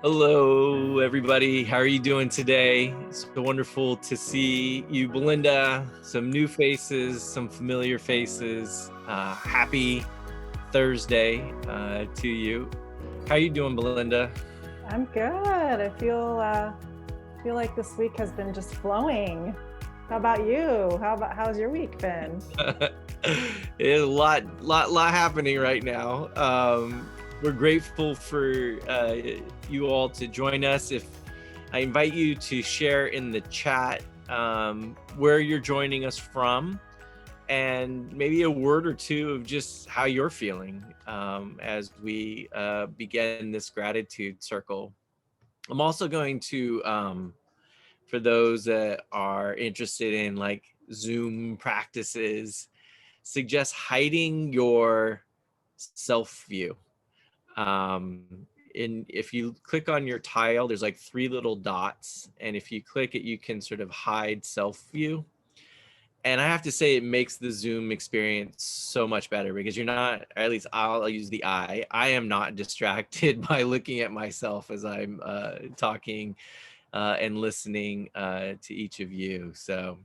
Hello, everybody. How are you doing today? It's so wonderful to see you, Belinda. Some new faces, some familiar faces. Happy Thursday to you. How are you doing, Belinda? I'm good. I feel like this week has been just flowing. How about you? How's your week been? There's a lot happening right now. We're grateful for you all to join us. If I invite you to share in the chat where you're joining us from, and maybe a word or two of just how you're feeling as we begin this gratitude circle. I'm also going to, for those that are interested in like Zoom practices, suggest hiding your self view. If you click on your tile, there's like 3 little dots, and if you click it, you can sort of hide self view. And I have to say, it makes the Zoom experience so much better because you're not, or at least I'll use the I am not distracted by looking at myself as I'm talking and listening to each of you. So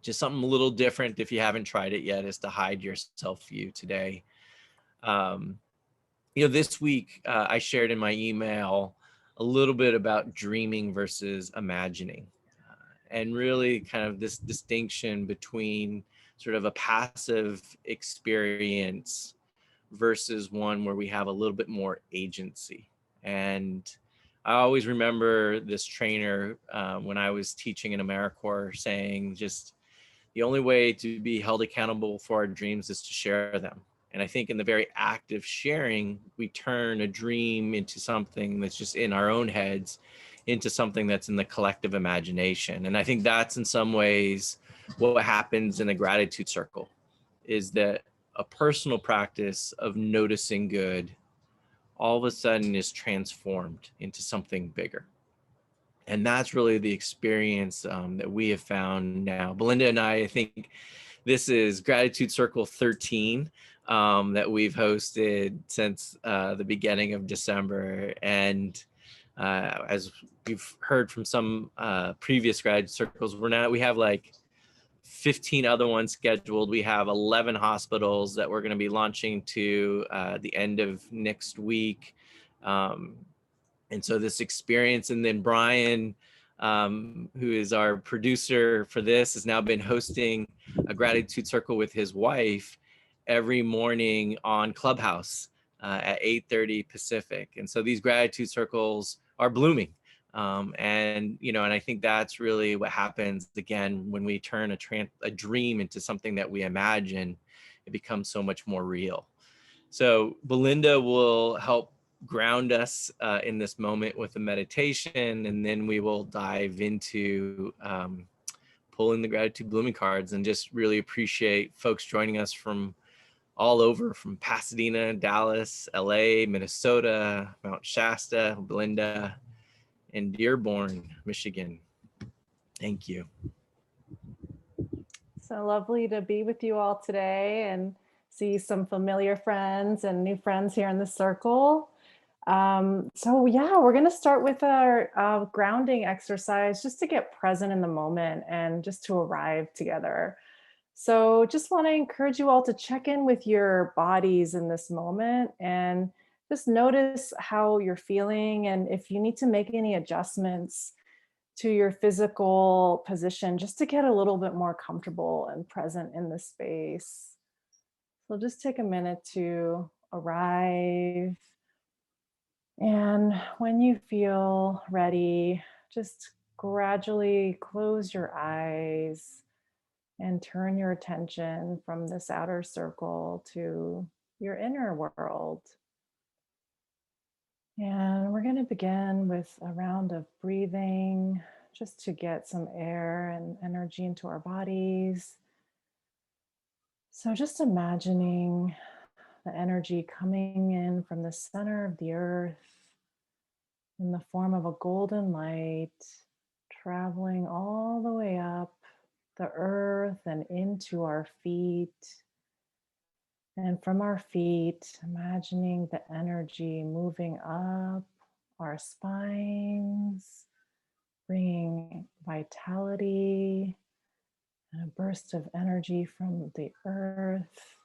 just something a little different if you haven't tried it yet is to hide your self view today. Um, this week I shared in my email a little bit about dreaming versus imagining, and really kind of this distinction between sort of a passive experience versus one where we have a little bit more agency. And I always remember this trainer when I was teaching in AmeriCorps saying, just the only way to be held accountable for our dreams is to share them. And I think in the very act of sharing, we turn a dream into something that's just in our own heads, into something that's in the collective imagination. And I think that's in some ways what happens in a gratitude circle, is that a personal practice of noticing good all of a sudden is transformed into something bigger. And that's really the experience that we have found now. Belinda and I think this is Gratitude Circle 13 that we've hosted since the beginning of December. And as we've heard from some previous gratitude circles, we have like 15 other ones scheduled. We have 11 hospitals that we're going to be launching to the end of next week. And so this experience, and then Brian, who is our producer for this, has now been hosting a gratitude circle with his wife every morning on Clubhouse at 8:30 Pacific. And so these gratitude circles are blooming. And I think that's really what happens again when we turn a dream into something that we imagine. It becomes so much more real. So Belinda will help ground us in this moment with a meditation, and then we will dive into pulling the gratitude blooming cards, and just really appreciate folks joining us from all over, from Pasadena, Dallas, LA, Minnesota, Mount Shasta, Belinda, and Dearborn, Michigan. Thank you. So lovely to be with you all today and see some familiar friends and new friends here in the circle. So yeah, we're going to start with our grounding exercise just to get present in the moment and just to arrive together. So just want to encourage you all to check in with your bodies in this moment and just notice how you're feeling, and if you need to make any adjustments to your physical position just to get a little bit more comfortable and present in the space. So just take a minute to arrive. And when you feel ready, just gradually close your eyes and turn your attention from this outer circle to your inner world. And we're going to begin with a round of breathing just to get some air and energy into our bodies. So just imagining the energy coming in from the center of the earth in the form of a golden light, traveling all the way up the earth and into our feet. And from our feet, imagining the energy moving up our spines, bringing vitality and a burst of energy from the earth,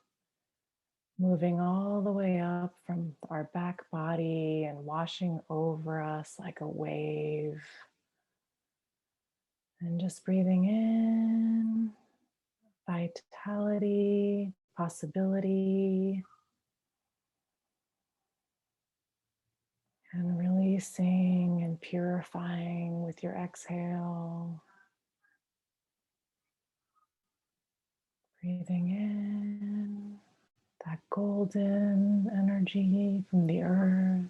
moving all the way up from our back body and washing over us like a wave. And just breathing in vitality, possibility, and releasing and purifying with your exhale. Breathing in that golden energy from the earth.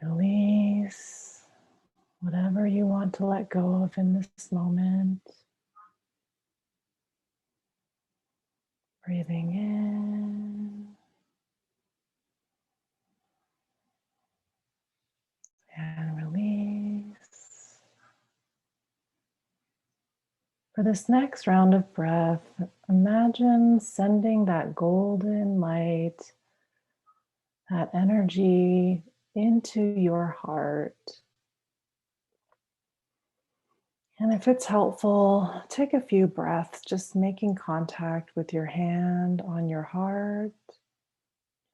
Release whatever you want to let go of in this moment. Breathing in and release. For this next round of breath, imagine sending that golden light, that energy into your heart. And if it's helpful, take a few breaths, just making contact with your hand on your heart,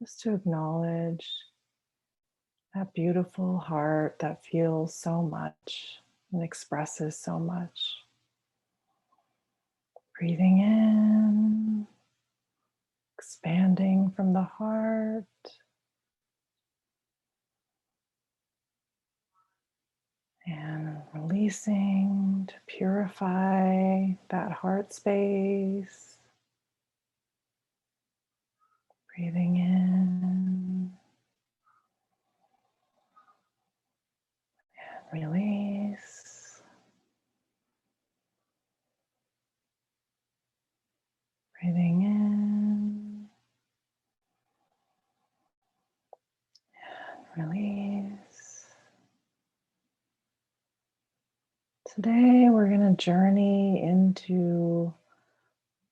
just to acknowledge that beautiful heart that feels so much and expresses so much. Breathing in, expanding from the heart. And releasing to purify that heart space. Breathing in and release. Breathing in and release. Today we're going to journey into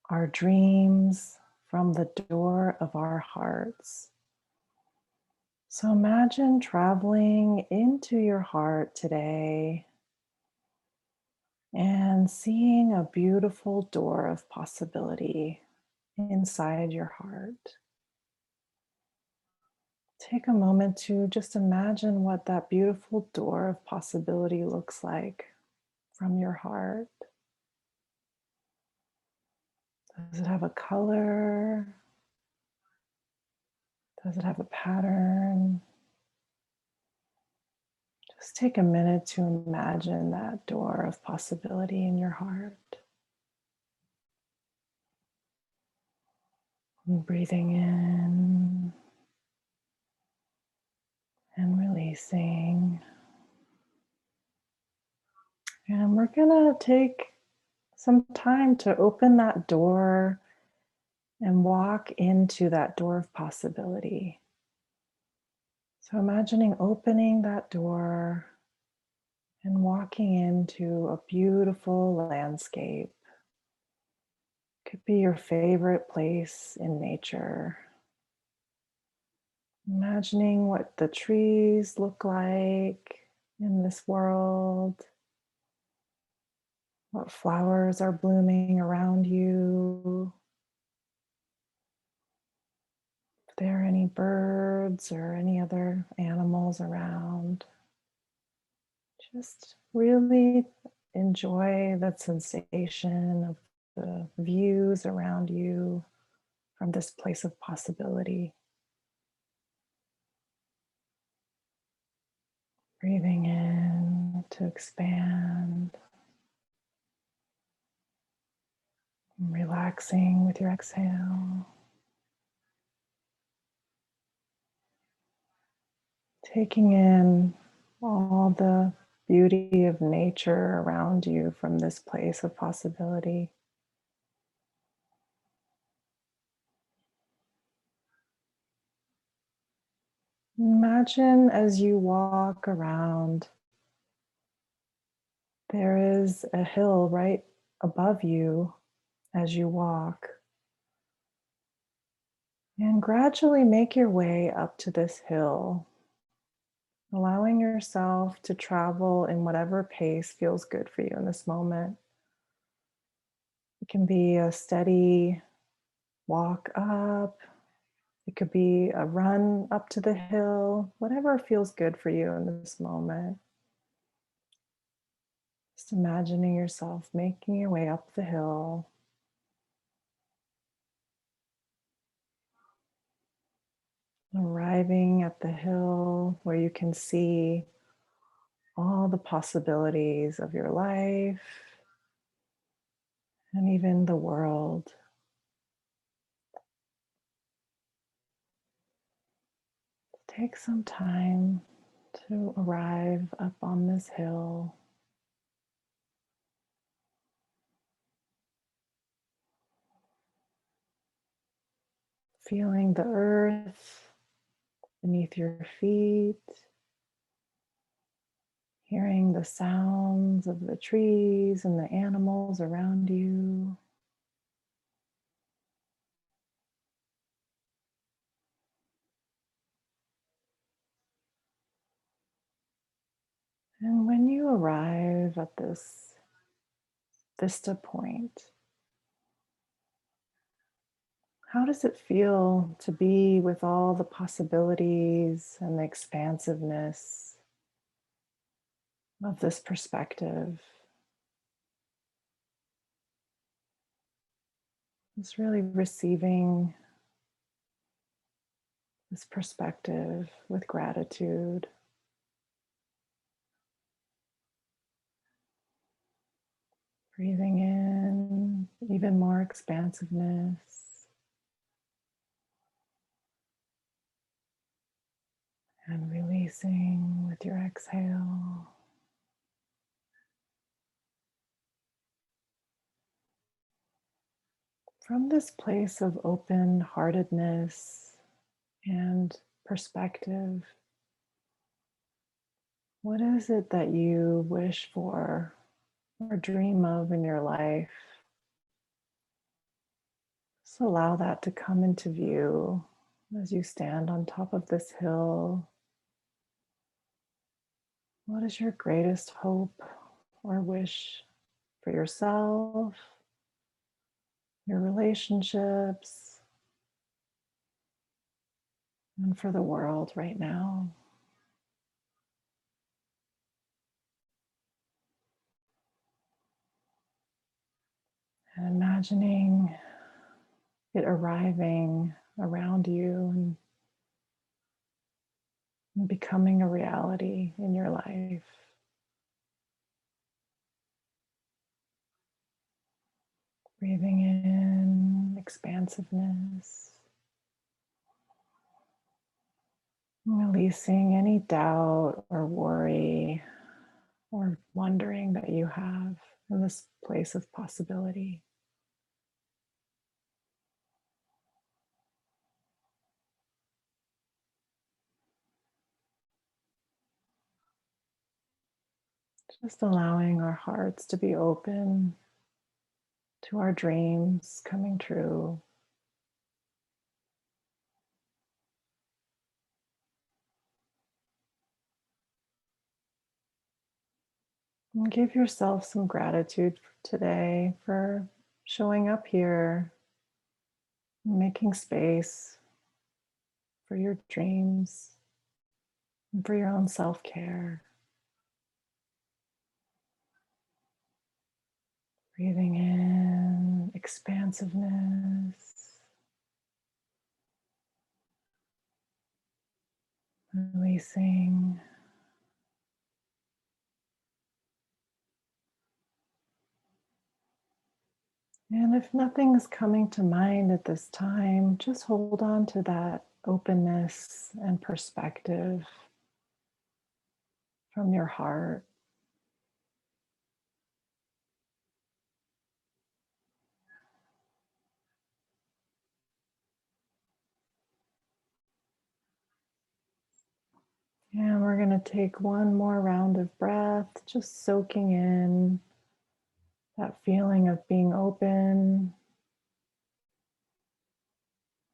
our dreams from the door of our hearts. So imagine traveling into your heart today and seeing a beautiful door of possibility inside your heart. Take a moment to just imagine what that beautiful door of possibility looks like from your heart. Does it have a color? Does it have a pattern? Just take a minute to imagine that door of possibility in your heart. And breathing in and releasing. And we're gonna take some time to open that door and walk into that door of possibility. So imagining opening that door and walking into a beautiful landscape. Could be your favorite place in nature. Imagining what the trees look like in this world, what flowers are blooming around you, if there are any birds or any other animals around. Just really enjoy that sensation of the views around you from this place of possibility. Breathing in to expand, relaxing with your exhale. Taking in all the beauty of nature around you from this place of possibility. Imagine as you walk around, there is a hill right above you as you walk. And gradually make your way up to this hill, allowing yourself to travel in whatever pace feels good for you in this moment. It can be a steady walk up, it could be a run up to the hill, whatever feels good for you in this moment. Just imagining yourself making your way up the hill, arriving at the hill where you can see all the possibilities of your life and even the world. Take some time to arrive up on this hill. Feeling the earth beneath your feet, hearing the sounds of the trees and the animals around you. And when you arrive at this vista point, how does it feel to be with all the possibilities and the expansiveness of this perspective? Just really receiving this perspective with gratitude. Breathing in even more expansiveness and releasing with your exhale. From this place of open-heartedness and perspective, what is it that you wish for or dream of in your life? Just allow that to come into view as you stand on top of this hill. What is your greatest hope or wish for yourself, your relationships, and for the world right now? And imagining it arriving around you and becoming a reality in your life. Breathing in expansiveness, releasing any doubt or worry or wondering that you have in this place of possibility. Just allowing our hearts to be open to our dreams coming true. And give yourself some gratitude today for showing up here, making space for your dreams and for your own self-care. Breathing in expansiveness, releasing. And if nothing is coming to mind at this time, just hold on to that openness and perspective from your heart. And we're going to take one more round of breath, just soaking in that feeling of being open,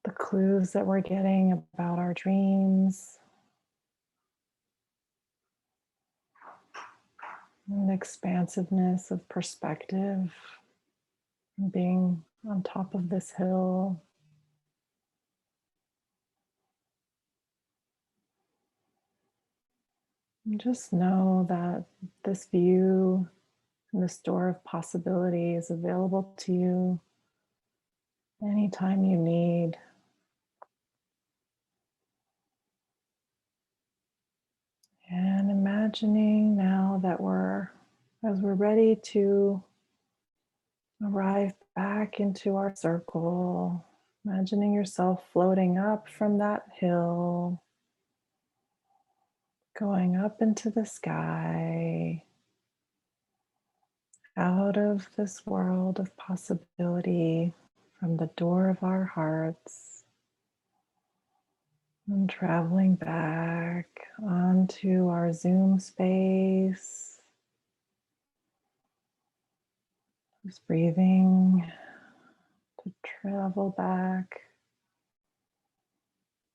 the clues that we're getting about our dreams, and expansiveness of perspective, and being on top of this hill. And just know that this view and this door of possibility is available to you anytime you need. And imagining now that as we're ready to arrive back into our circle, imagining yourself floating up from that hill, going up into the sky, out of this world of possibility from the door of our hearts, and traveling back onto our Zoom space. Just breathing to travel back.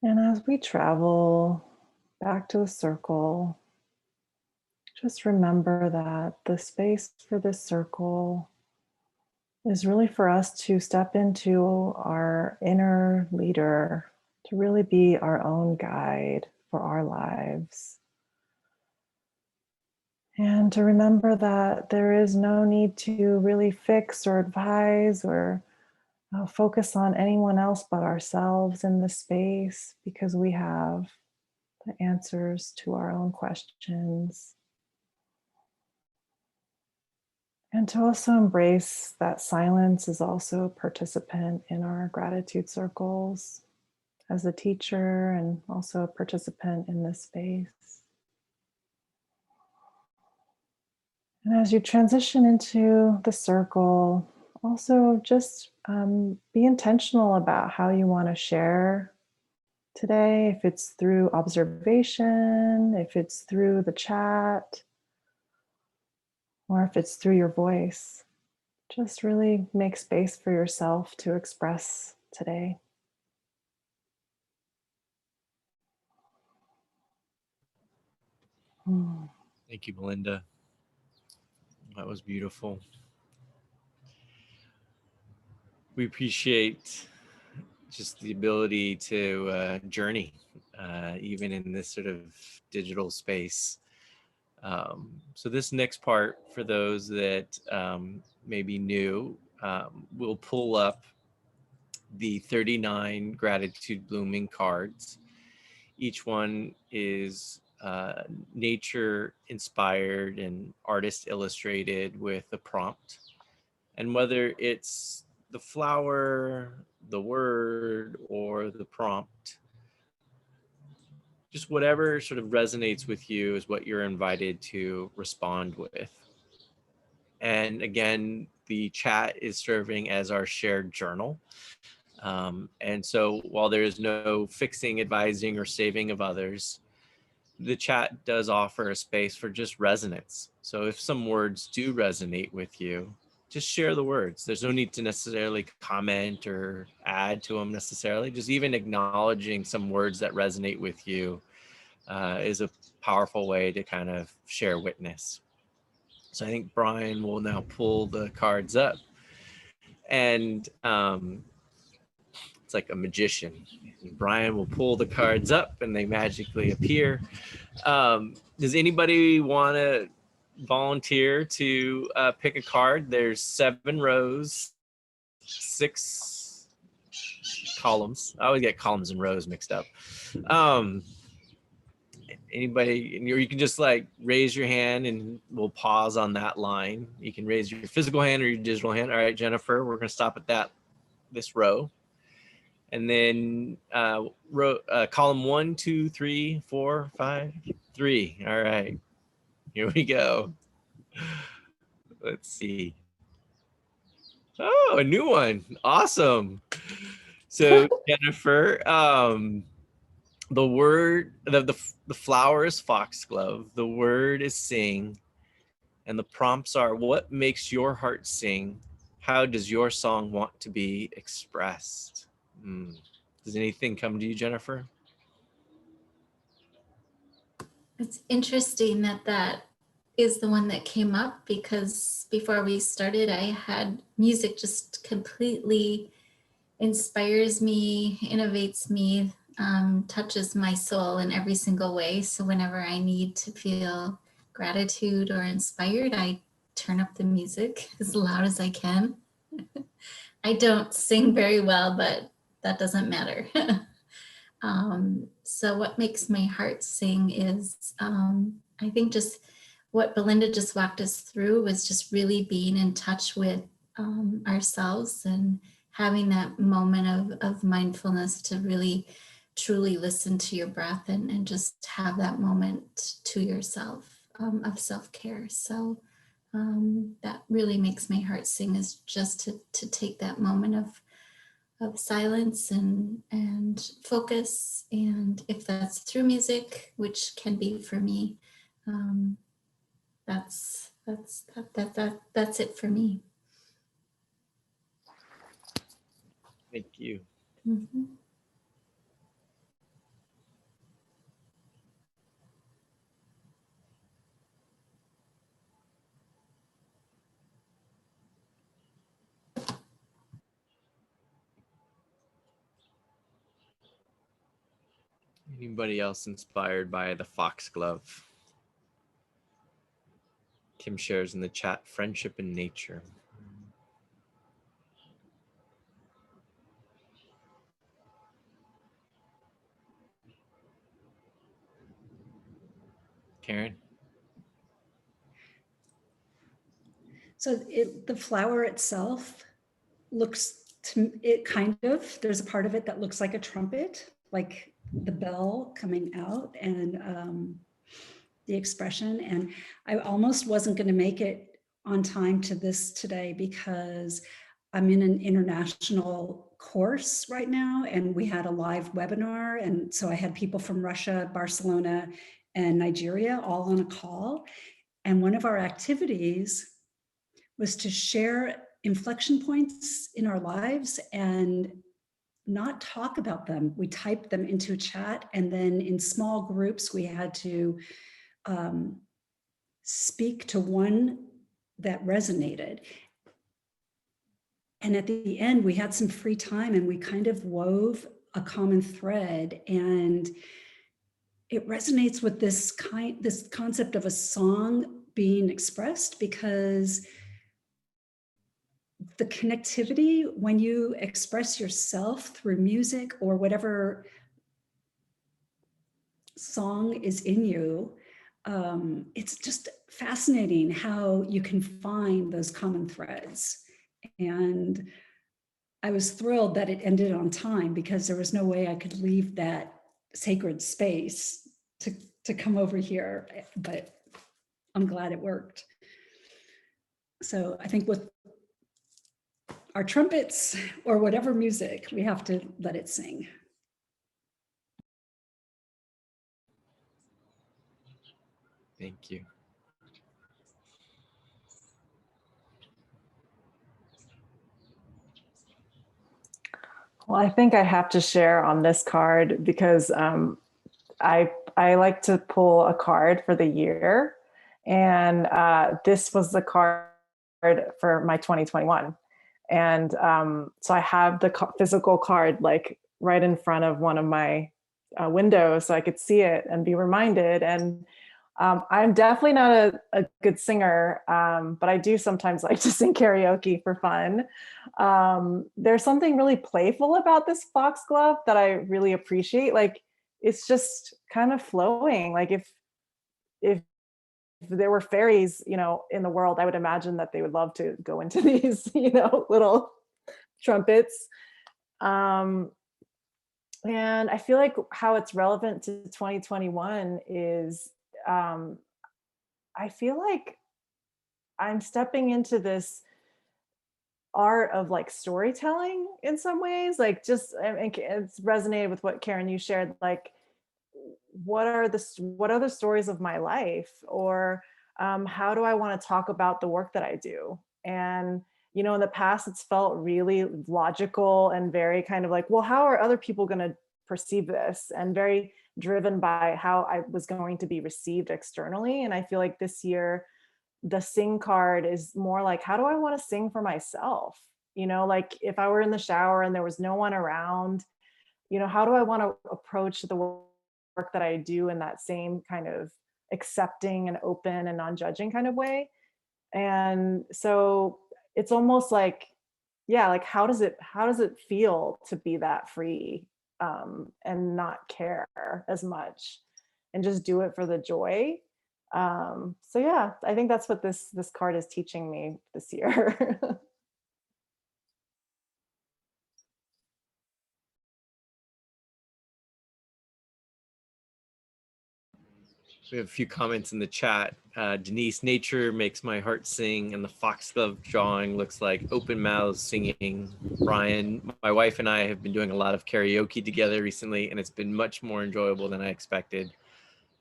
And as we travel back to the circle, just remember that the space for this circle is really for us to step into our inner leader, to really be our own guide for our lives. And to remember that there is no need to really fix or advise or focus on anyone else but ourselves in this space, because we have the answers to our own questions. And to also embrace that silence is also a participant in our gratitude circles as a teacher and also a participant in this space. And as you transition into the circle, also just be intentional about how you want to share today, if it's through observation, if it's through the chat, or if it's through your voice. Just really make space for yourself to express today. Thank you, Melinda. That was beautiful. We appreciate just the ability to journey, even in this sort of digital space. So this next part, for those that may be new, we'll pull up the 39 gratitude blooming cards. Each one is nature inspired and artist illustrated with a prompt. And whether it's the flower, the word, or the prompt, just whatever sort of resonates with you is what you're invited to respond with. And again, the chat is serving as our shared journal. And so while there is no fixing, advising, or saving of others, the chat does offer a space for just resonance. So if some words do resonate with you, just share the words. There's no need to necessarily comment or add to them necessarily. Just even acknowledging some words that resonate with you is a powerful way to kind of share witness. So I think Brian will now pull the cards up, and it's like a magician. Brian will pull the cards up and they magically appear. Does anybody want to volunteer to pick a card? There's 7 rows, 6 columns. I always get columns and rows mixed up. Anybody, or you can just like raise your hand and we'll pause on that line. You can raise your physical hand or your digital hand. All right, Jennifer, we're going to stop at this row. And then column 1, 2, 3, 4, 5, 3. All right, here we go. Let's see. Oh, a new one. Awesome. So Jennifer, the word, the flower is foxglove. The word is sing. And the prompts are, what makes your heart sing? How does your song want to be expressed? Does anything come to you, Jennifer? It's interesting that that is the one that came up, because before we started, I had music just completely inspires me, innovates me, touches my soul in every single way. So whenever I need to feel gratitude or inspired, I turn up the music as loud as I can. I don't sing very well, but that doesn't matter. So what makes my heart sing is, I think just what Belinda just walked us through was just really being in touch with ourselves and having that moment of mindfulness to really truly listen to your breath and just have that moment to yourself of self-care. So that really makes my heart sing, is just to take that moment of silence and focus. And if that's through music, which can be for me, that's it for me. Thank you. Mm-hmm. Anybody else inspired by the foxglove? Kim shares in the chat, friendship and nature. Karen? So the flower itself looks to it kind of, there's a part of it that looks like a trumpet, like the bell coming out, and the expression. And I almost wasn't going to make it on time to this today because I'm in an international course right now, and we had a live webinar. And so I had people from Russia, Barcelona, and Nigeria all on a call. And one of our activities was to share inflection points in our lives and not talk about them. We typed them into a chat, and then in small groups, we had to speak to one that resonated. And at the end, we had some free time, and we kind of wove a common thread, and it resonates with this concept of a song being expressed, because the connectivity when you express yourself through music or whatever song is in you, it's just fascinating how you can find those common threads. And I was thrilled that it ended on time, because there was no way I could leave that sacred space to come over here, but I'm glad it worked. So I think with our trumpets or whatever music, we have to let it sing. Thank you. Well, I think I have to share on this card because I like to pull a card for the year, and this was the card for my 2021. And so I have the physical card like right in front of one of my windows so I could see it and be reminded. And I'm definitely not a good singer, but I do sometimes like to sing karaoke for fun. There's something really playful about this foxglove that I really appreciate. Like, it's just kind of flowing. Like if there were fairies, in the world, I would imagine that they would love to go into these, little trumpets. And I feel like how it's relevant to 2021 is, I feel like I'm stepping into this art of like storytelling in some ways, like just, and it's resonated with what Karen, you shared, like, what are the stories of my life, or how do I want to talk about the work that I do? And You know, in the past, it's felt really logical and very kind of like, well, how are other people going to perceive this? And very driven by how I was going to be received externally. And I feel like this year, the sing card is more like, how do I want to sing for myself? You know, like if I were in the shower and there was no one around, you know, how do I want to approach the work that I do in that same kind of accepting and open and non-judging kind of way? And so it's almost like, yeah, like how does it feel to be that free, and not care as much and just do it for the joy? So yeah, I think that's what this card is teaching me this year. We have a few comments in the chat. Denise, nature makes my heart sing, and the foxglove drawing looks like open mouths singing. Brian, my wife and I have been doing a lot of karaoke together recently, and it's been much more enjoyable than I expected.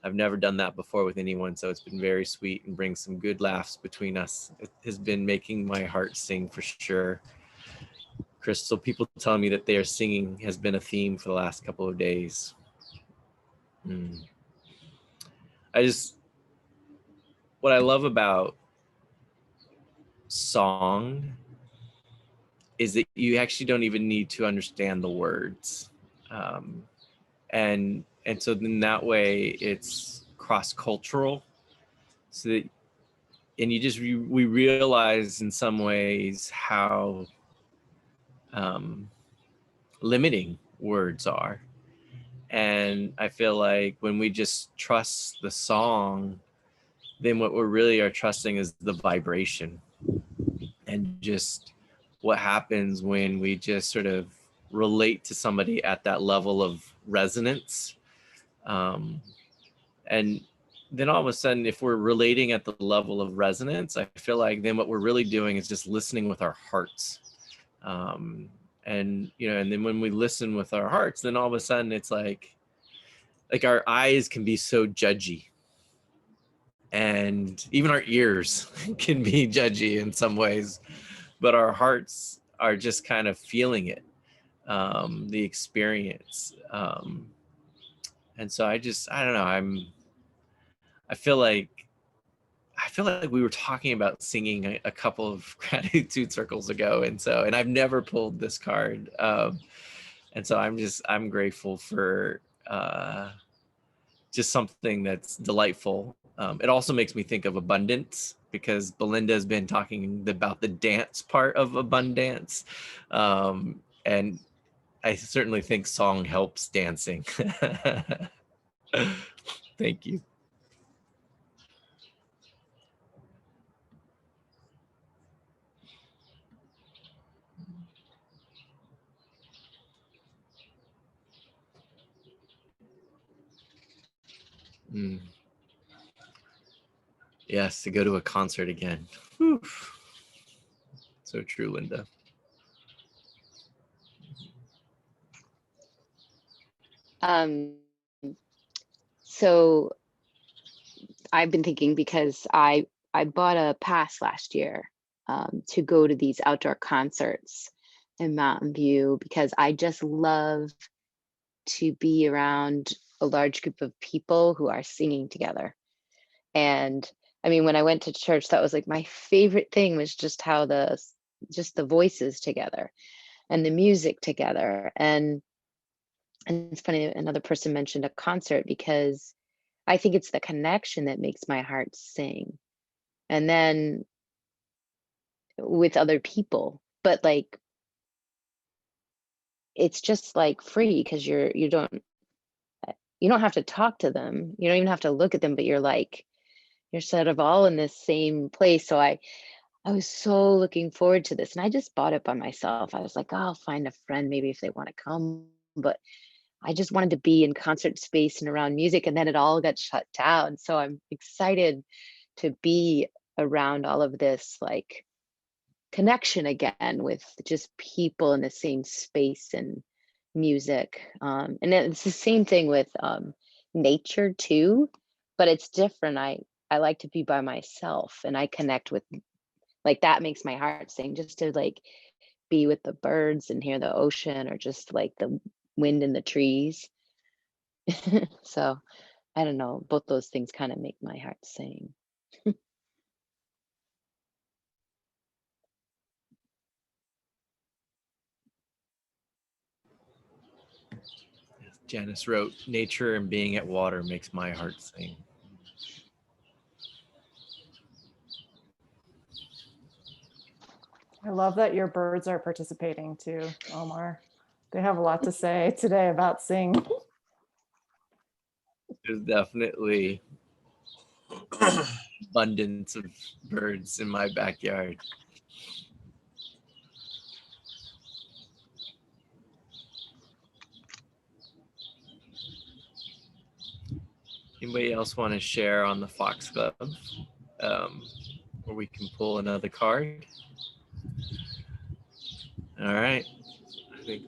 I've never done that before with anyone, so it's been very sweet and brings some good laughs between us. It has been making my heart sing for sure. Crystal, people telling me that they are singing has been a theme for the last couple of days. What I love about song is that you actually don't even need to understand the words. And so in that way it's cross-cultural, so that, and we realize in some ways how limiting words are. And I feel like when we just trust the song, then what we're really are trusting is the vibration, and just what happens when we just sort of relate to somebody at that level of resonance. And then all of a sudden, if we're relating at the level of resonance, I feel like then what we're really doing is just listening with our hearts. And, you know, and then when we listen with our hearts, then all of a sudden it's like our eyes can be so judgy, and even our ears can be judgy in some ways, but our hearts are just kind of feeling it, the experience. And so I don't know, I feel like we were talking about singing a couple of gratitude circles ago, and I've never pulled this card, and so I'm grateful for just something that's delightful. It also makes me think of abundance, because Belinda has been talking about the dance part of abundance, and I certainly think song helps dancing. Thank you. Yes, to go to a concert again. Whew. So true, Linda. So I've been thinking, because I bought a pass last year to go to these outdoor concerts in Mountain View, because I just love to be around a large group of people who are singing together. And I mean, when I went to church, that was like my favorite thing, was just how the voices together and the music together. And it's funny, another person mentioned a concert, because I think it's the connection that makes my heart sing. And then with other people, but like, it's just like free, because you don't have to talk to them. You don't even have to look at them, but you're sort of all in this same place. So I was so looking forward to this, and I just bought it by myself. I was like, oh, I'll find a friend maybe if they want to come, but I just wanted to be in concert space and around music, and then it all got shut down. So I'm excited to be around all of this like connection again, with just people in the same space and music. And it's the same thing with nature too, but it's different. I like to be by myself, and I connect with Like that makes my heart sing, just to like be with the birds and hear the ocean, or just like the wind in the trees. So I don't know, both those things kind of make my heart sing. Janice wrote, nature and being at water makes my heart sing. I love that your birds are participating too, Omar. They have a lot to say today about sing. There's definitely abundance of birds in my backyard. Anybody else want to share on the Foxglove, where we can pull another card? All right, I think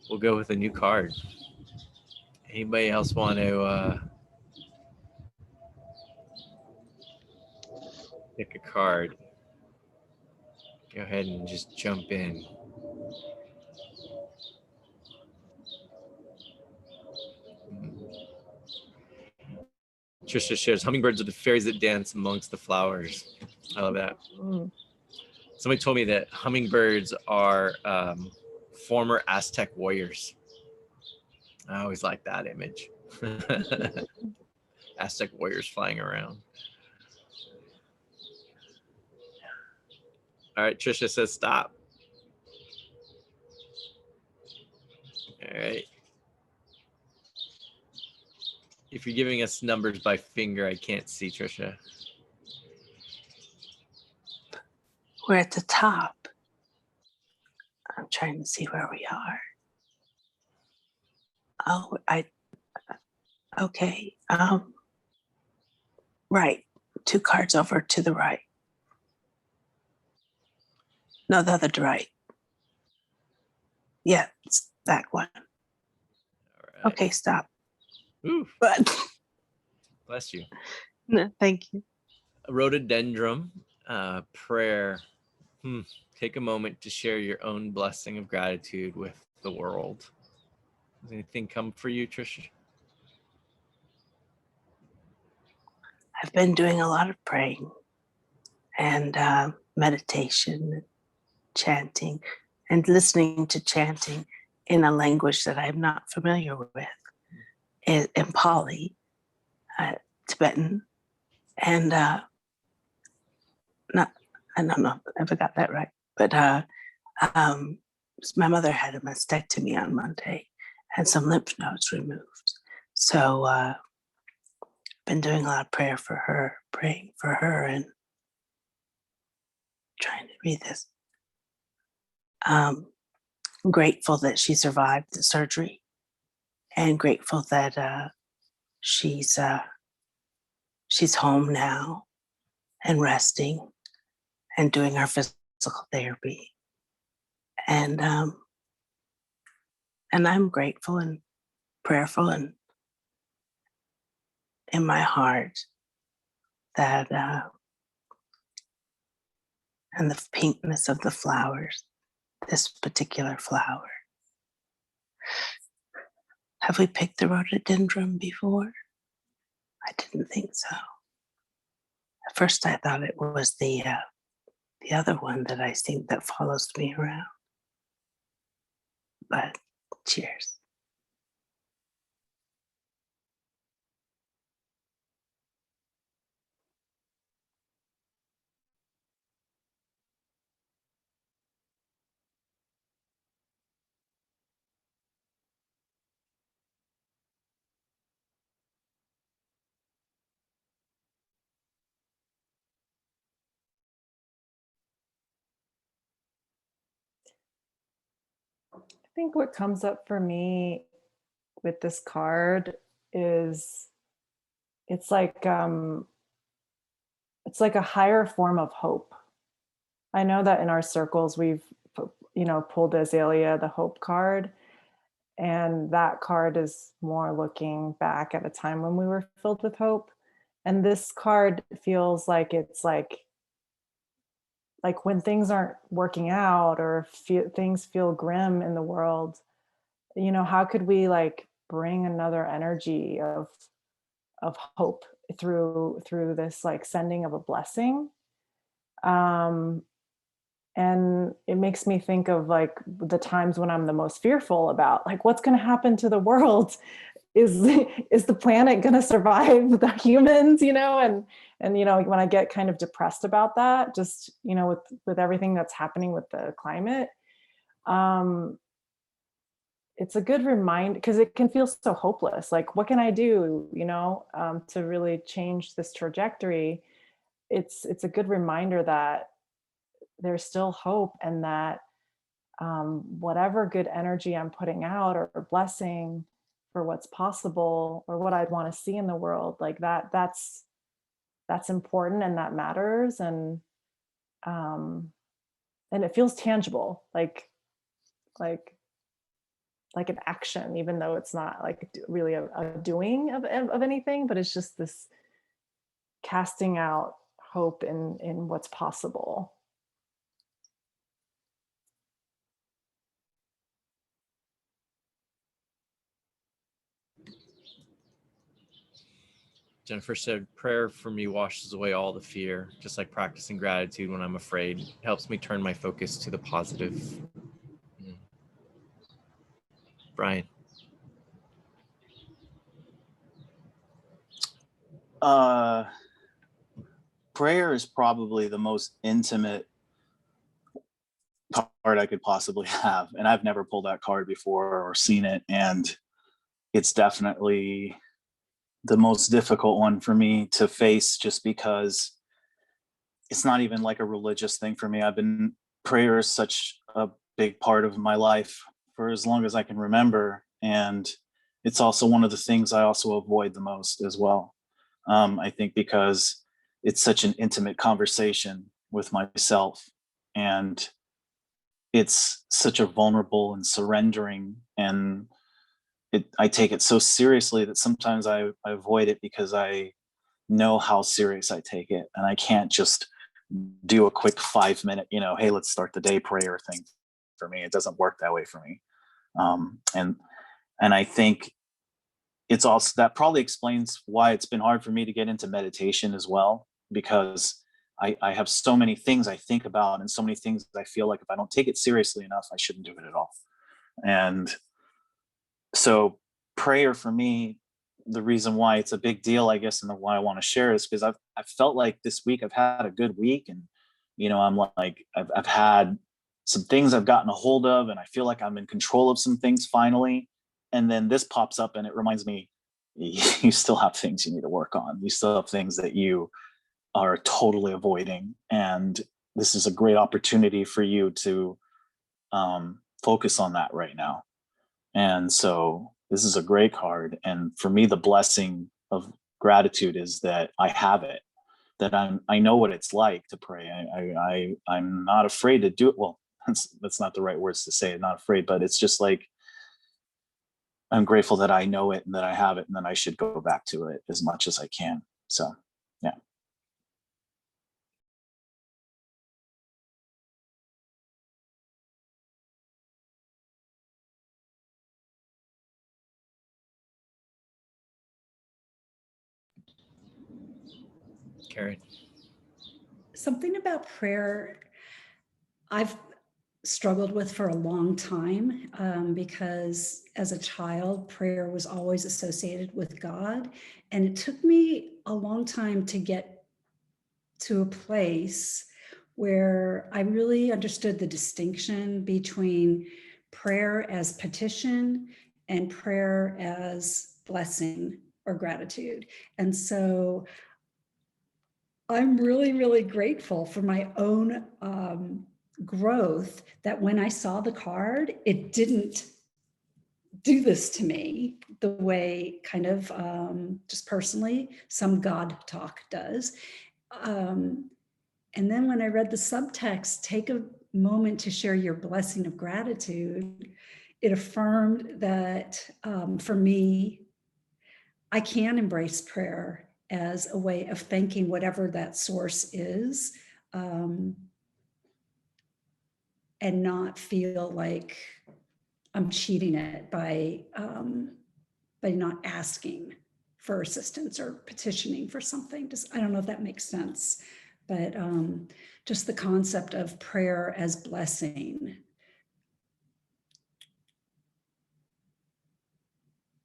we'll go with a new card. Anybody else want to pick a card? Go ahead and just jump in. Trisha shares, hummingbirds are the fairies that dance amongst the flowers. I love that. Somebody told me that hummingbirds are former Aztec warriors. I always like that image. Aztec warriors flying around. All right, Trisha says stop. All right. If you're giving us numbers by finger, I can't see, Trisha. We're at the top. I'm trying to see where we are. Oh, okay. Right. 2 cards over to the right. No, the other to right. Yeah, it's that one. All right. Okay, stop. Ooh, But bless you. no, thank you. Rhododendron prayer. Take a moment to share your own blessing of gratitude with the world. Does anything come for you, Trisha? I've been doing a lot of praying and meditation, chanting, and listening to chanting in a language that I'm not familiar with, in Pali, Tibetan, and I don't know if I got that right, but my mother had a mastectomy on Monday and some lymph nodes removed. So been doing a lot of praying for her and trying to read this. Grateful that she survived the surgery, and grateful that she's home now and resting and doing her physical therapy. And I'm grateful and prayerful and in my heart that and the pinkness of the flowers, this particular flower. Have we picked the rhododendron before? I didn't think so. At first I thought it was the other one that I think that follows me around. But cheers. I think what comes up for me with this card is it's like a higher form of hope. I know that in our circles we've pulled Azalea, the hope card, and that card is more looking back at a time when we were filled with hope. And this card feels like it's like like when things aren't working out or things feel grim in the world, you know, how could we like bring another energy of hope through this like sending of a blessing? um and it makes me think of like the times when I'm the most fearful about like what's going to happen to the world. Is the planet going to survive the humans, you know? And you know, when I get kind of depressed about that, just, you know, with everything that's happening with the climate, um it's a good reminder, because it can feel so hopeless. Like, what can I do, you know, to really change this trajectory? It's a good reminder that there's still hope, and that whatever good energy I'm putting out or blessing for what's possible or what I'd want to see in the world, like that's important and that matters. Um, and it feels tangible, like like an action, even though it's not like really a doing of anything, but it's just this casting out hope in what's possible. Jennifer said, prayer for me washes away all the fear, just like practicing gratitude when I'm afraid. It helps me turn my focus to the positive. Mm. Brian. Prayer is probably the most intimate card I could possibly have. And I've never pulled that card before or seen it. And it's definitely the most difficult one for me to face, just because it's not even like a religious thing for me. Prayer is such a big part of my life for as long as I can remember. And it's also one of the things I also avoid the most as well. I think because it's such an intimate conversation with myself, and it's such a vulnerable and surrendering, and I take it so seriously that sometimes I avoid it because I know how serious I take it, and I can't just do a quick 5-minute, you know, hey, let's start the day prayer thing. For me, it doesn't work that way for me. And I think it's also, that probably explains why it's been hard for me to get into meditation as well, because I have so many things I think about and so many things I feel like if I don't take it seriously enough, I shouldn't do it at all. And so prayer for me, the reason why it's a big deal, I guess, and why I want to share is because I've felt like this week I've had a good week, and you know, I'm like I've had some things I've gotten a hold of, and I feel like I'm in control of some things finally. And then this pops up, and it reminds me, you still have things you need to work on. You still have things that you are totally avoiding, and this is a great opportunity for you to focus on that right now. And so this is a great card. And for me, the blessing of gratitude is that I have it, that I know what it's like to pray. I'm not afraid to do it. Well, that's not the right words to say, not afraid, but it's just like, I'm grateful that I know it and that I have it, and that I should go back to it as much as I can. So, yeah. Karen. Something about prayer I've struggled with for a long time, because as a child, prayer was always associated with God. And it took me a long time to get to a place where I really understood the distinction between prayer as petition and prayer as blessing or gratitude. And so I'm really, really grateful for my own growth, that when I saw the card, it didn't do this to me the way kind of just personally some God talk does. And then when I read the subtext, take a moment to share your blessing of gratitude, it affirmed that for me, I can embrace prayer as a way of thanking whatever that source is, and not feel like I'm cheating it by not asking for assistance or petitioning for something. I don't know if that makes sense, but just the concept of prayer as blessing.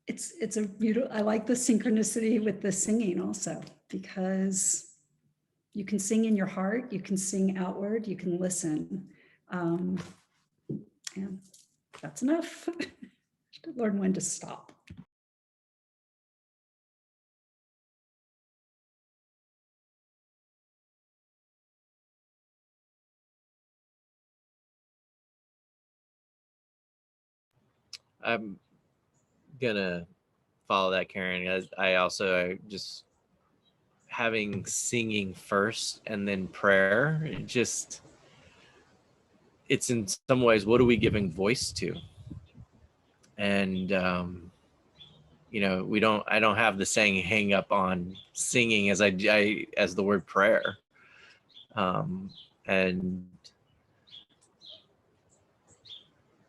It's a beautiful, I like the synchronicity with the singing also, because you can sing in your heart, you can sing outward, you can listen. And that's enough. Learn when to stop. I'm gonna follow that, Karen. As I also just having singing first and then prayer. It's in some ways, what are we giving voice to? And I don't have the saying hang up on singing as as the word prayer. And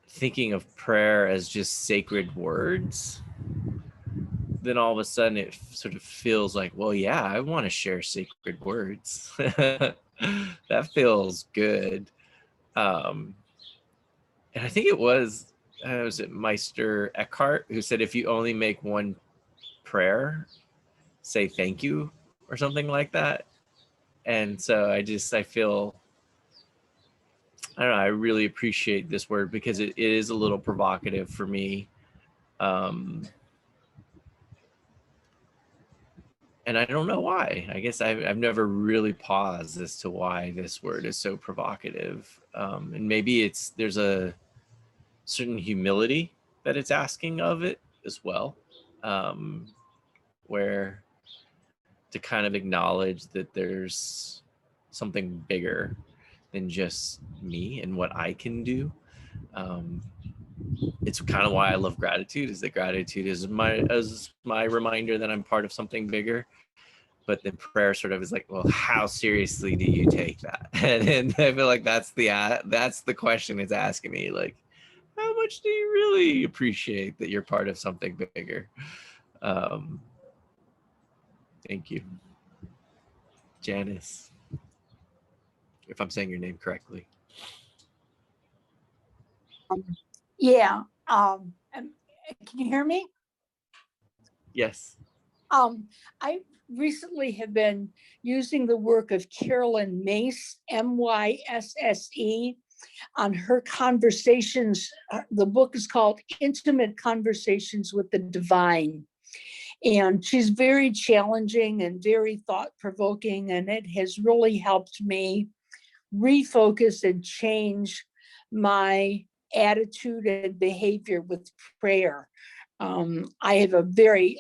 thinking of prayer as just sacred words, then all of a sudden it sort of feels like, well, yeah, I want to share sacred words. That feels good. And I think was it Meister Eckhart who said, if you only make one prayer, say thank you or something like that. And so I feel, I don't know, I really appreciate this word because it is a little provocative for me. And I don't know why. I guess I've never really paused as to why this word is so provocative. And maybe there's a certain humility that it's asking of it as well, where to kind of acknowledge that there's something bigger than just me and what I can do. It's kind of why I love gratitude, is that gratitude is my reminder that I'm part of something bigger. But then prayer sort of is like, well, how seriously do you take that? And I feel like that's the question it's asking me, like, how much do you really appreciate that you're part of something bigger? Thank you, Janice, if I'm saying your name correctly. Yeah. Can you hear me? Yes. I recently have been using the work of Carolyn Mysse, Mysse, on her conversations. The book is called Intimate Conversations with the Divine. And she's very challenging and very thought-provoking, and it has really helped me refocus and change my attitude and behavior with prayer. I have a very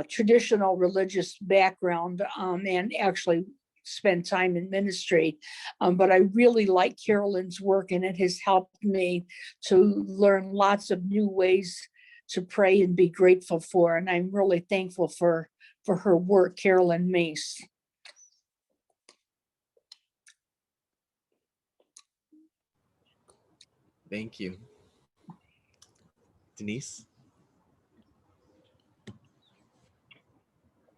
traditional religious background and actually spent time in ministry, but I really like Carolyn's work, and it has helped me to learn lots of new ways to pray and be grateful for. And I'm really thankful for her work, Carolyn Mysse. Thank you. Denise?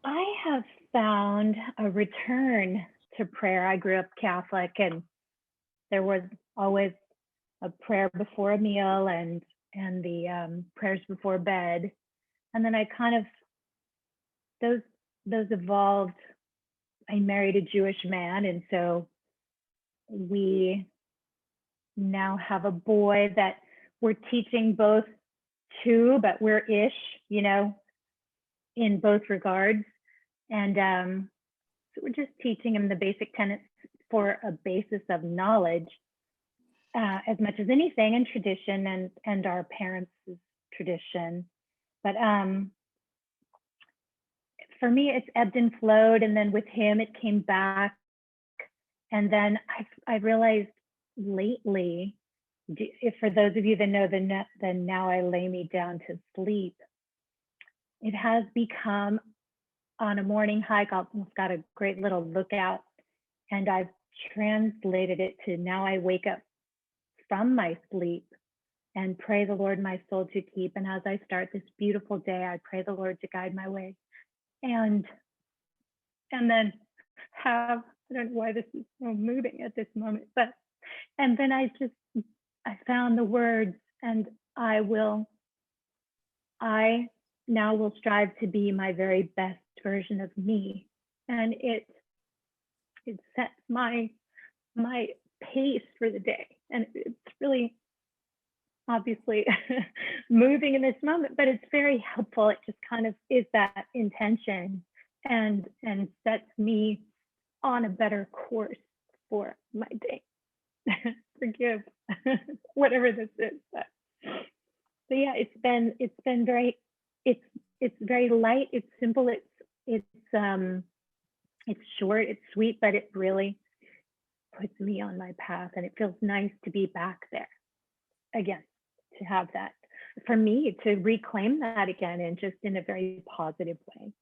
I have found a return to prayer. I grew up Catholic, and there was always a prayer before a meal and the prayers before bed. And then I kind of, those evolved. I married a Jewish man, and so we now have a boy that we're teaching both to, but we're ish, in both regards. And so we're just teaching him the basic tenets for a basis of knowledge, as much as anything, and tradition and our parents' tradition. But for me, it's ebbed and flowed. And then with him, it came back. And then I realized lately, if for those of you that know the Now I Lay Me Down to Sleep, it has become, on a morning hike, I've got a great little lookout, and I've translated it to now I wake up from my sleep and pray the Lord my soul to keep. And as I start this beautiful day, I pray the Lord to guide my way. And then have, I don't know why this is so moving at this moment, but, and then I found the words, and I now will strive to be my very best version of me. And it sets my pace for the day. And it's really obviously moving in this moment, but it's very helpful. It just kind of is that intention and sets me on a better course for my day. Forgive whatever this is. But yeah, it's been very, it's very light, it's simple, it's short, it's sweet, but it really puts me on my path, and it feels nice to be back there again, to have that, for me, to reclaim that again, and just in a very positive way.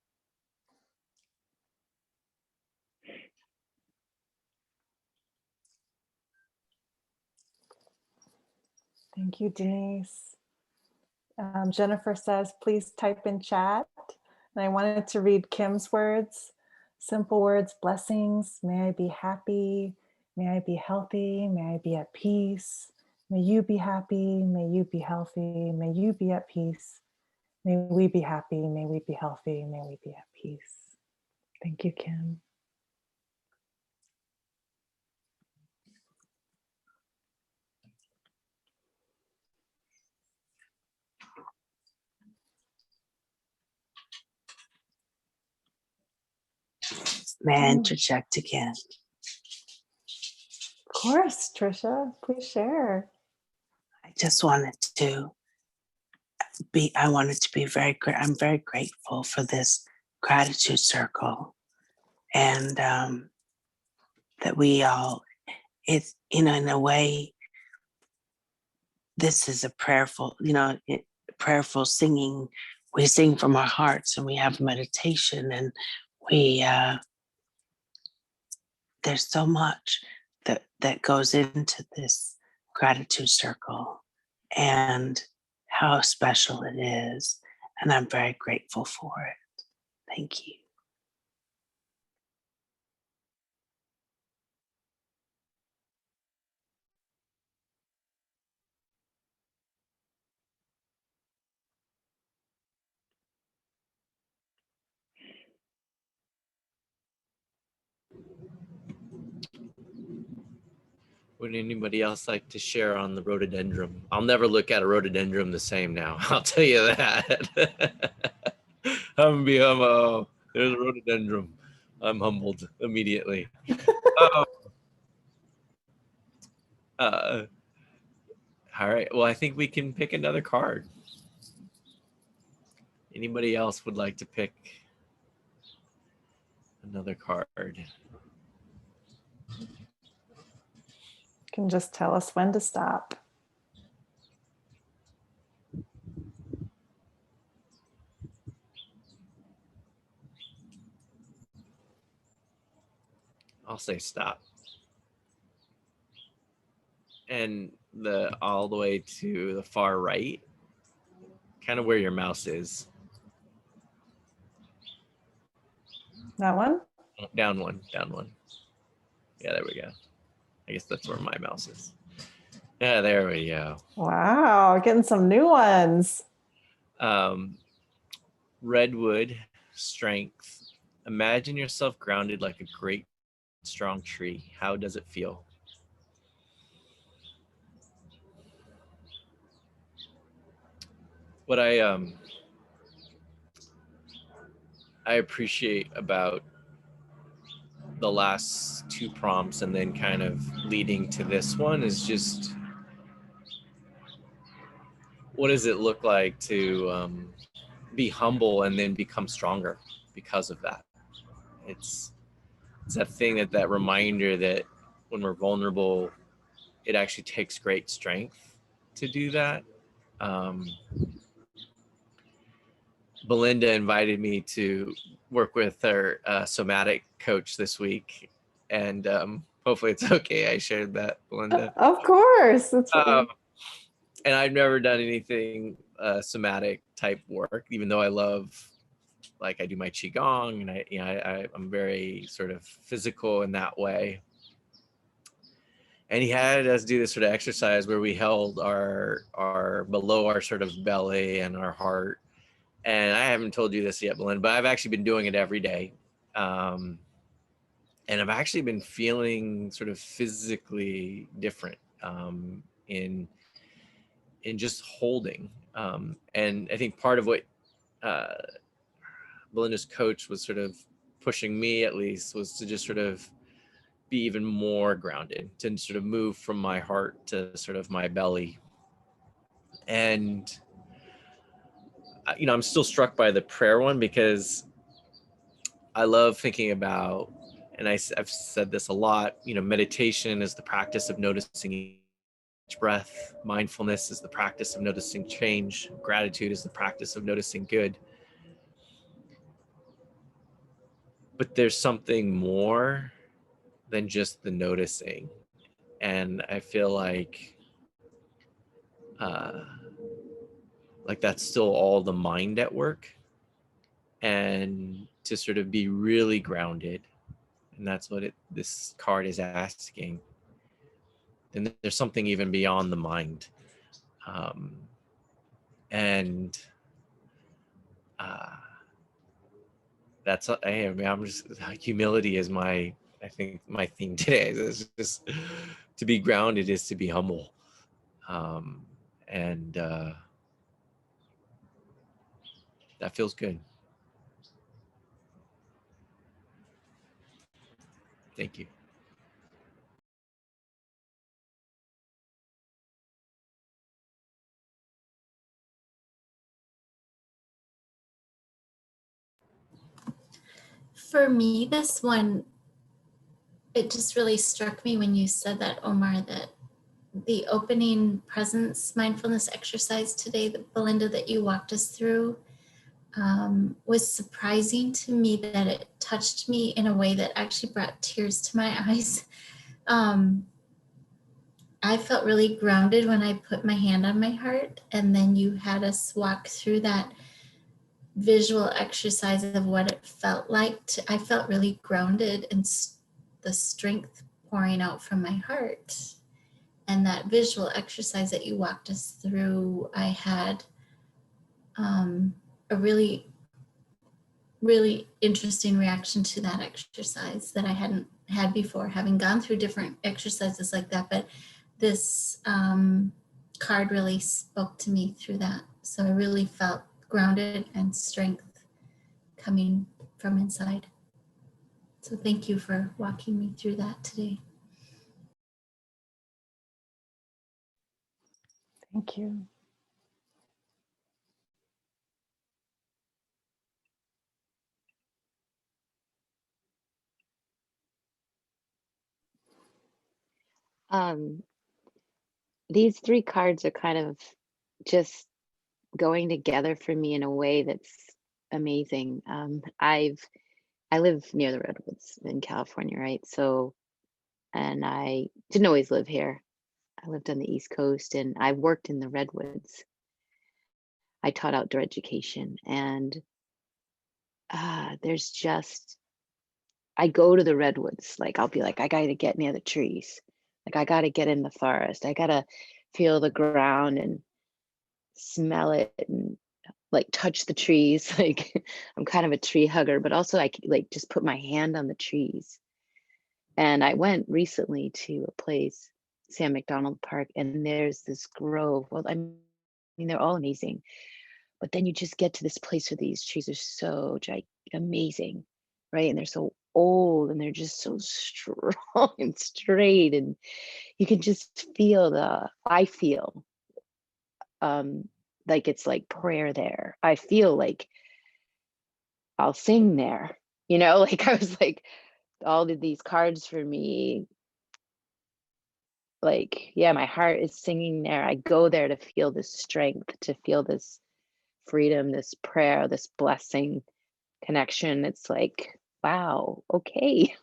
Thank you, Denise. Jennifer says, please type in chat. And I wanted to read Kim's words, simple words, blessings. May I be happy. May I be healthy. May I be at peace. May you be happy. May you be healthy. May you be at peace. May we be happy. May we be healthy. May we be at peace. Thank you, Kim. May I interject again? Of course, Trisha, please share. I just wanted to be very, I'm very grateful for this gratitude circle, and that we all, it's, in a way, this is a prayerful, prayerful singing. We sing from our hearts, and we have meditation, and we, there's so much that goes into this gratitude circle, and how special it is. And I'm very grateful for it. Thank you. Would anybody else like to share on the rhododendron? I'll never look at a rhododendron the same now. I'll tell you that. Hum-be-hum-oh. There's a rhododendron. I'm humbled immediately. All right. Well, I think we can pick another card. Anybody else would like to pick another card? You can just tell us when to stop. I'll say stop. And all the way to the far right, kind of where your mouse is. That one? Down one, down one. Yeah, there we go. I guess that's where my mouse is. Yeah, there we go. Wow, getting some new ones. Redwood, strength. Imagine yourself grounded like a great, strong tree. How does it feel? What I appreciate about the last two prompts and then kind of leading to this one is just, what does it look like to be humble and then become stronger because of that? It's that thing, that reminder that when we're vulnerable, it actually takes great strength to do that. Belinda invited me to work with her somatic coach this week, and Hopefully it's okay. I shared that, Belinda. Of course. That's Um, and I've never done anything somatic type work, even though I love, like I do my qigong, and I'm very sort of physical in that way. And he had us do this sort of exercise where we held our below our sort of belly and our heart. And I haven't told you this yet, Belinda, but I've actually been doing it every day. And I've actually been feeling sort of physically different in just holding. And I think part of what Belinda's coach was sort of pushing me, at least, was to just sort of be even more grounded, to sort of move from my heart to sort of my belly. And I'm still struck by the prayer one, because I love thinking about, and I've said this a lot, meditation is the practice of noticing each breath. Mindfulness is the practice of noticing change. Gratitude is the practice of noticing good. But there's something more than just the noticing. And I feel like that's still all the mind at work. And to sort of be really grounded, and that's what this card is asking. And there's something even beyond the mind. And that's, I'm just, humility is I think my theme today is just to be grounded is to be humble. And that feels good. Thank you. For me, this one, it just really struck me when you said that, Omar, that the opening presence mindfulness exercise today, Belinda, that you walked us through, was surprising to me, that it touched me in a way that actually brought tears to my eyes. I felt really grounded when I put my hand on my heart, and then you had us walk through that visual exercise of what it felt like. I felt really grounded, and the strength pouring out from my heart. And that visual exercise that you walked us through, I had a really, really interesting reaction to that exercise that I hadn't had before, having gone through different exercises like that. But this card really spoke to me through that. So I really felt grounded and strength coming from inside. So thank you for walking me through that today. Thank you. These three cards are kind of just going together for me in a way that's amazing. I live near the Redwoods in California, right? So, and I didn't always live here. I lived on the East Coast, and I worked in the Redwoods. I taught outdoor education, and there's just, I go to the Redwoods, like I'll be like, I gotta get near the trees. Like I gotta get in the forest. I gotta feel the ground and smell it and like touch the trees. Like I'm kind of a tree hugger, but also I like just put my hand on the trees. And I went recently to a place, Sam McDonald Park, and there's this grove. Well, I mean, they're all amazing, but then you just get to this place where these trees are so amazing, right? And they're so old, and they're just so strong and straight, and you can just feel I feel like it's like prayer there. I feel like I'll sing there, like I was like, all of these cards for me, like, yeah, my heart is singing there. I go there to feel this strength, to feel this freedom, this prayer, this blessing, connection. It's like, wow, okay.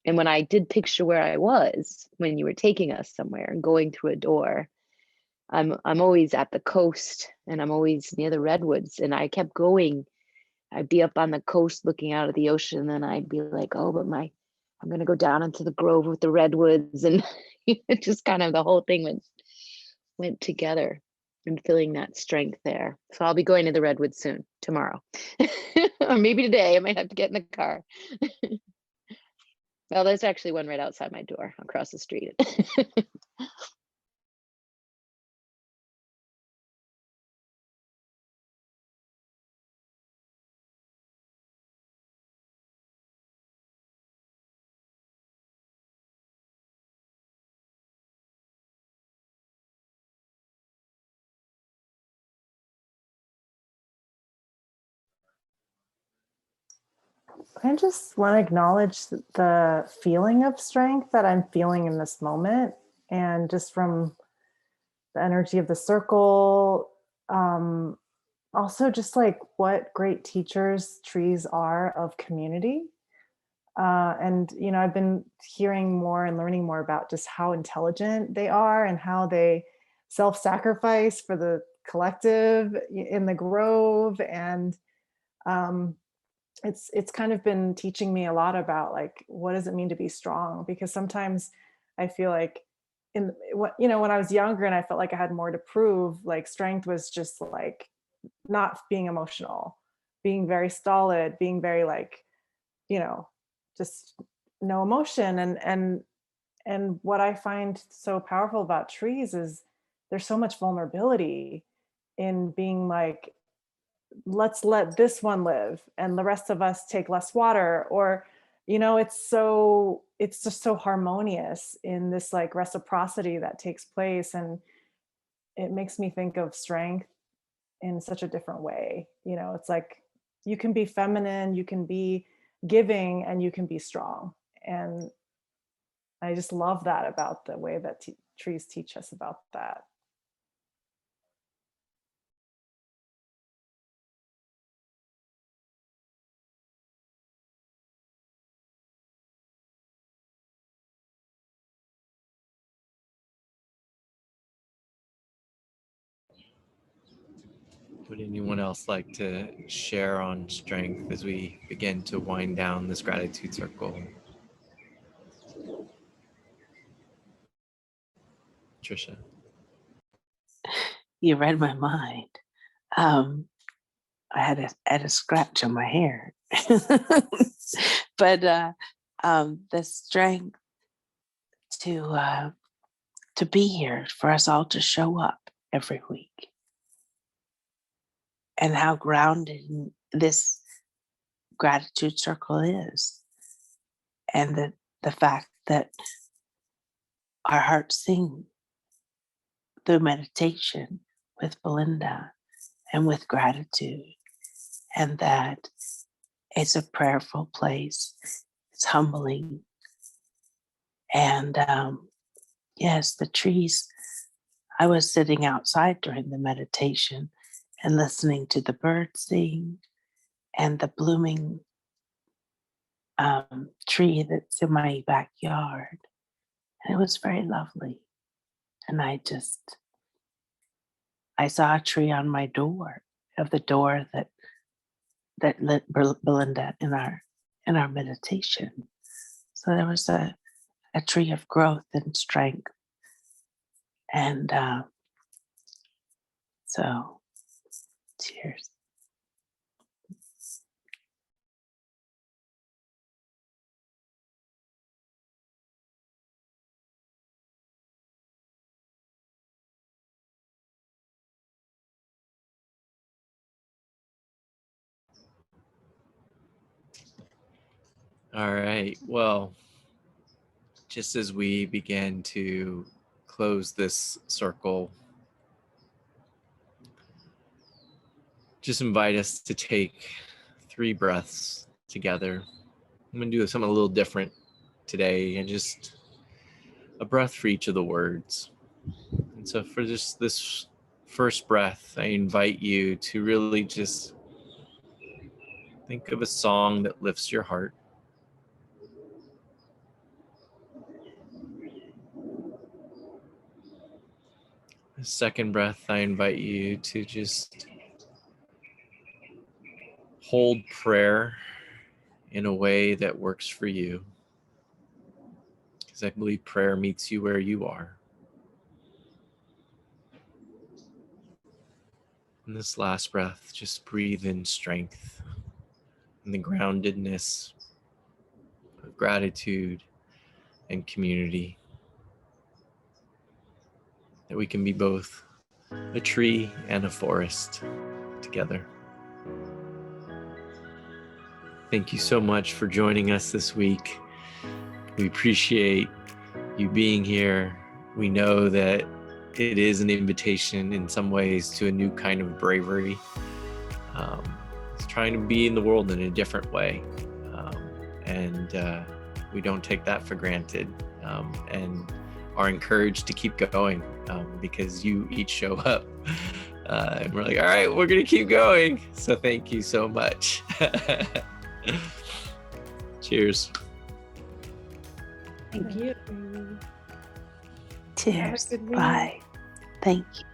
And when I did picture where I was when you were taking us somewhere and going through a door, I'm always at the coast and I'm always near the redwoods. And I kept going. I'd be up on the coast looking out at the ocean, and then I'd be like, oh, but I'm gonna go down into the grove with the redwoods, and it just kind of the whole thing went together and feeling that strength there. So I'll be going to the redwoods soon, tomorrow, or maybe today. I might have to get in the car. Well, there's actually one right outside my door across the street. I just want to acknowledge the feeling of strength that I'm feeling in this moment. And just from the energy of the circle, also just like what great teachers trees are of community. And, you know, I've been hearing more and learning more about just how intelligent they are and how they self-sacrifice for the collective in the grove. And it's kind of been teaching me a lot about like, what does it mean to be strong? Because sometimes I feel like when I was younger and I felt like I had more to prove, like strength was just like not being emotional, being very stolid, being very like, just no emotion. And what I find so powerful about trees is there's so much vulnerability in being like, let's let this one live and the rest of us take less water, or it's just so harmonious in this like reciprocity that takes place. And it makes me think of strength in such a different way. It's like you can be feminine, you can be giving, and you can be strong. And I just love that about the way that trees teach us about that. Would anyone else like to share on strength as we begin to wind down this gratitude circle? Trisha. You read my mind. I had a scratch on my hair, but the strength to be here, for us all to show up every week, and how grounded this gratitude circle is, and the fact that our hearts sing through meditation with Belinda and with gratitude, and that it's a prayerful place. It's humbling. And yes, the trees, I was sitting outside during the meditation and listening to the birds sing and the blooming tree that's in my backyard. And it was very lovely. And I saw a tree on my door, of the door that lit Belinda in our meditation. So there was a tree of growth and strength. And so cheers. All right. Well, just as we begin to close this circle, just invite us to take 3 breaths together. I'm going to do something a little different today, and just a breath for each of the words. And so for just this first breath, I invite you to really just think of a song that lifts your heart. Second breath, I invite you to just hold prayer in a way that works for you. Because I believe prayer meets you where you are. In this last breath, just breathe in strength and the groundedness of gratitude and community. That we can be both a tree and a forest together. Thank you so much for joining us this week. We appreciate you being here. We know that it is an invitation in some ways to a new kind of bravery. It's trying to be in the world in a different way. And we don't take that for granted, and are encouraged to keep going because you each show up. And we're like, all right, we're gonna keep going. So thank you so much. Cheers. Thank you. Cheers. good week. Bye. Thank you.